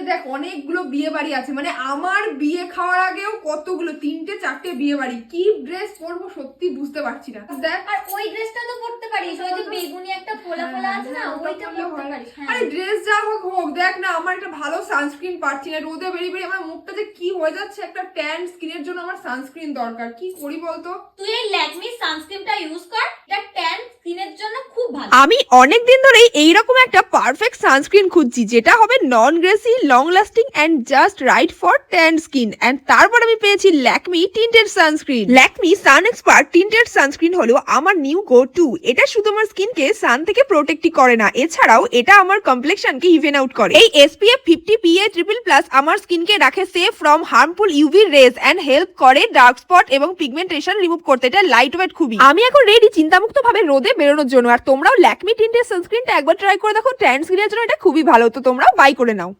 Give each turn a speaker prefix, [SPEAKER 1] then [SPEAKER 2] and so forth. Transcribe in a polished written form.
[SPEAKER 1] দেখ অনেকগুলো বিয়ে বাড়ি আছে, মানে আমার বিয়ে খাওয়ার আগেও কতগুলো 3-4টে বিয়ে বাড়ি। কি ড্রেস পরবো সত্যি বুঝতে পারছি না। দেখ
[SPEAKER 2] আর ওই ড্রেসটা তো পরতে পারিস, ওই যে বেগুনি একটা ফোলা ফোলা আছে না, ওইটা পরতে পারিস।
[SPEAKER 1] আরে ড্রেস যা হোক হোক, দেখ না আমার একটা ভালো সানস্ক্রিন পাচ্ছি না, রোদে বেরিয়ে বেরিয়ে আমার মুখটা যে কি হয়ে যাচ্ছে। একটা ট্যান স্কিনের জন্য আমার সানস্ক্রিন দরকার, কি করি বলতো?
[SPEAKER 2] তুই এই ল্যাকমি সানস্ক্রিনটা ইউজ কর, এটা ট্যান স্কিনের জন্য খুব ভালো।
[SPEAKER 3] আমি অনেক দিন ধরেই এইরকম একটা পারফেক্ট সানস্ক্রিন খুঁজছি যেটা হবে non greasy, long lasting and just right for tan skin. And তারপর আমি পেয়েছি Lakme tinted sunscreen. Lakme sun expert tinted sunscreen হলো আমার নিউ গো টু। এটা শুধু আমার স্কিনকে সান থেকে প্রোটেক্টই করে না, এছাড়াও এটা আমার কমপ্লেক্সনকে ইভেন আউট করে। এই SPF 50 PA++ আমার স্কিনকে রাখে safe from harmful UV rays and help করে ডার্ক স্পট এবং পিগমেন্টেশন রিমুভ করতে। এটা লাইট ওয়েট খুবই। আমি এখন রেডি চিন্তামুক্ত ভাবে রোদে বেরোনোর জন্য। আর তোমরাও ল্যাকমি টিন্টেড সানস্ক্রিনটা একবার ট্রাই করে দেখো, ট্যান স্কিনের জন্য এটা খুবই ভালো, তো তোমরাও বাই করে নাও।